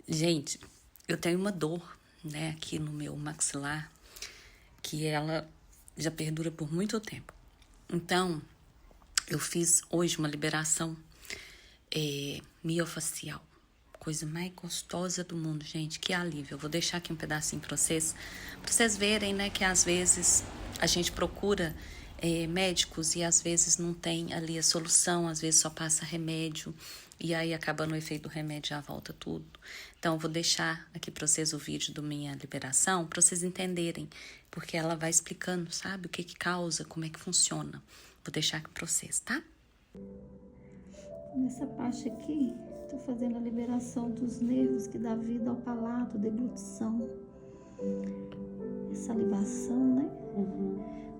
Gente, eu tenho uma dor, né, aqui no meu maxilar, que ela já perdura por muito tempo. Então, eu fiz hoje uma liberação miofacial. Coisa mais gostosa do mundo, gente. Que alívio. Eu vou deixar aqui um pedacinho pra vocês verem, né, que às vezes a gente procura médicos e às vezes não tem ali a solução, às vezes só passa remédio e aí acabando o efeito do remédio já volta tudo. Então eu vou deixar aqui pra vocês o vídeo da minha liberação pra vocês entenderem, porque ela vai explicando, sabe, o que que causa, como é que funciona. Vou deixar aqui pra vocês, tá? Nessa parte aqui, tô fazendo a liberação dos nervos que dá vida ao palato, deglutição, salivação, né?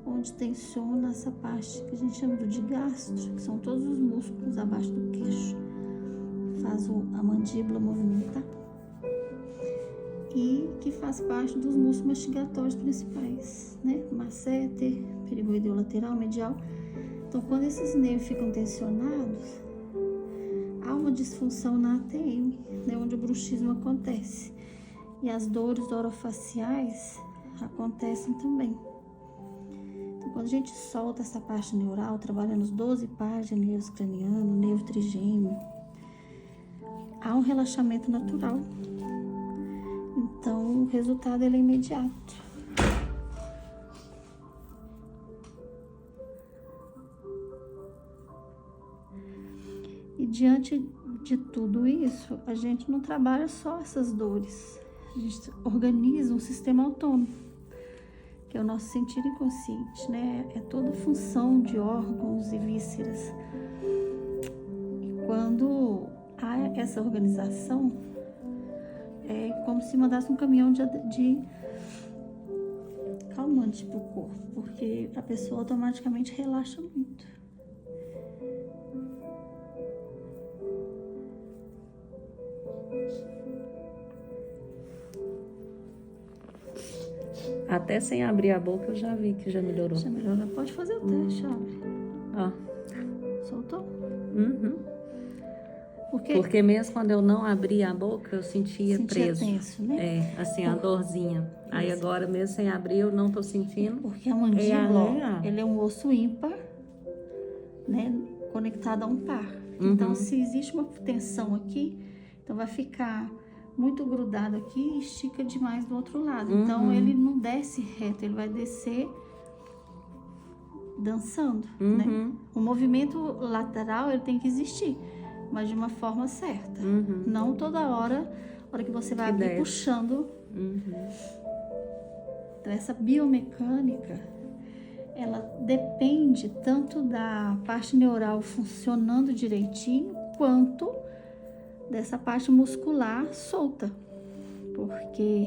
Onde tensiona essa parte que a gente chama do digastro, que são todos os músculos abaixo do queixo. Faz a mandíbula movimentar. E que faz parte dos músculos mastigatórios principais, né? Masseter, perigoideu lateral, medial. Então, quando esses nervos ficam tensionados, há uma disfunção na ATM, né, onde o bruxismo acontece. E as dores orofaciais acontecem também. Então, quando a gente solta essa parte neural, trabalhando os 12 pares de nervos cranianos, nervo trigêmeo, há um relaxamento natural. Então, o resultado ele é imediato. E diante de tudo isso, a gente não trabalha só essas dores. A gente organiza um sistema autônomo, que é o nosso sentido inconsciente, né? É toda a função de órgãos e vísceras. E quando há essa organização, é como se mandasse um caminhão de calmante para o corpo, porque a pessoa automaticamente relaxa muito. Até sem abrir a boca eu já vi que já melhorou. Já melhorou. Pode fazer o teste, abre. Ó. Soltou? Uhum. Porque mesmo quando eu não abria a boca, eu sentia preso. Tenso, né? É, assim, a dorzinha. Aí agora, mesmo sem abrir, eu não tô sentindo. Porque a mandíbula, ele é um osso ímpar, né? Conectado a um par. Então, se existe uma tensão aqui, então vai ficar muito grudado aqui e estica demais do outro lado. Então, ele não desce reto, ele vai descer dançando, né? O movimento lateral, ele tem que existir, mas de uma forma certa. Não toda hora que você vai abrir puxando. Então, essa biomecânica, ela depende tanto da parte neural funcionando direitinho, quanto dessa parte muscular solta. Porque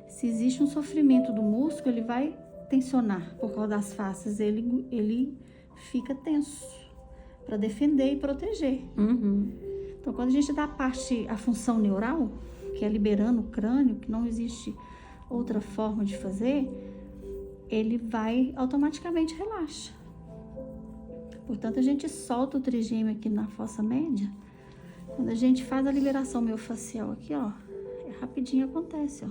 se existe um sofrimento do músculo, ele vai tensionar por causa das faces, ele fica tenso para defender e proteger. Então, quando a gente dá a função neural, que é liberando o crânio, que não existe outra forma de fazer, ele vai automaticamente relaxa. Portanto, a gente solta o trigêmeo aqui na fossa média. Quando a gente faz a liberação miofascial aqui, ó, rapidinho acontece, ó.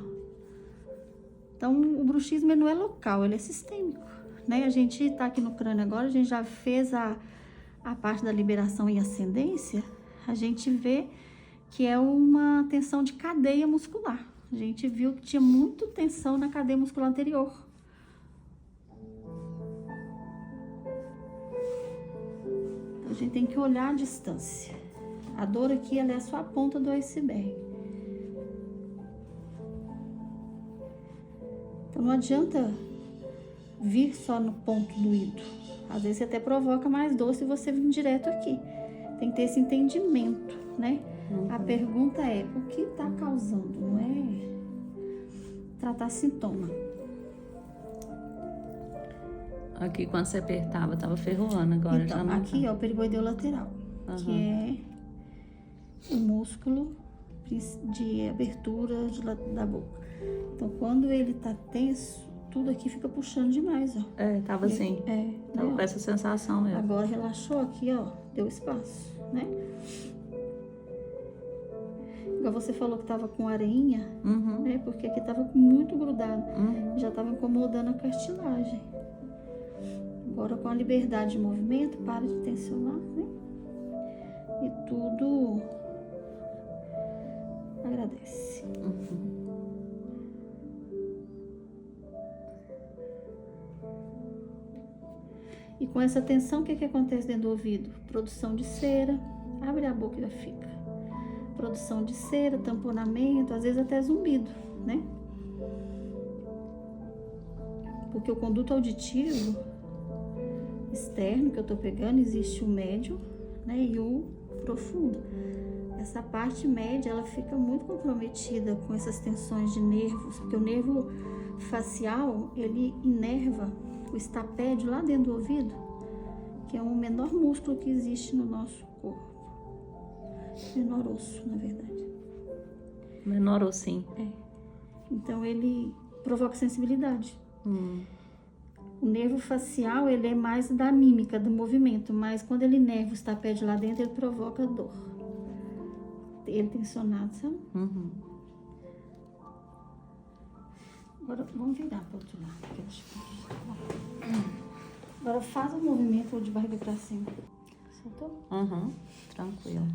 Então, o bruxismo não é local, ele é sistêmico, né? A gente tá aqui no crânio agora, a gente já fez a parte da liberação em ascendência, a gente vê que é uma tensão de cadeia muscular. A gente viu que tinha muita tensão na cadeia muscular anterior. Então, a gente tem que olhar a distância. A dor aqui, ela é só a ponta do iceberg. Então, não adianta vir só no ponto doído. Às vezes, você até provoca mais dor se você vir direto aqui. Tem que ter esse entendimento, né? A pergunta é, o que está causando? Não é tratar sintoma. Aqui, quando você apertava, tava ferroando. Agora então, já não aqui, tá. ó, o perigoideu lateral, que é o músculo de abertura da boca. Então, quando ele tá tenso, tudo aqui fica puxando demais, ó. É, tava assim. Tava com essa sensação mesmo. Agora relaxou aqui, ó, deu espaço, né? igual você falou que tava com areinha, Uhum. né? Porque aqui tava muito grudado. Uhum. Já tava incomodando a cartilagem. Agora com a liberdade de movimento, para de tensionar, né? E tudo agradece. Uhum. E com essa tensão, o que acontece dentro do ouvido? Produção de cera, abre a boca e já fica. Produção de cera, tamponamento, às vezes até zumbido, né? Porque o conduto auditivo externo que eu tô pegando, existe o médio, né, e o profundo. Essa parte média, ela fica muito comprometida com essas tensões de nervos, porque o nervo facial, ele inerva o estapédio lá dentro do ouvido, que é o menor músculo que existe no nosso corpo. Menor osso, na verdade. Menor ou sim? É. Então, ele provoca sensibilidade. O nervo facial, ele é mais da mímica, do movimento, mas quando ele inerva o estapédio lá dentro, ele provoca dor. Ele tensionado, sabe? Uhum. Agora, vamos virar para o outro lado. Que eu acho que... Agora, faz o movimento de barriga para cima. Soltou? Uhum. Tranquilo.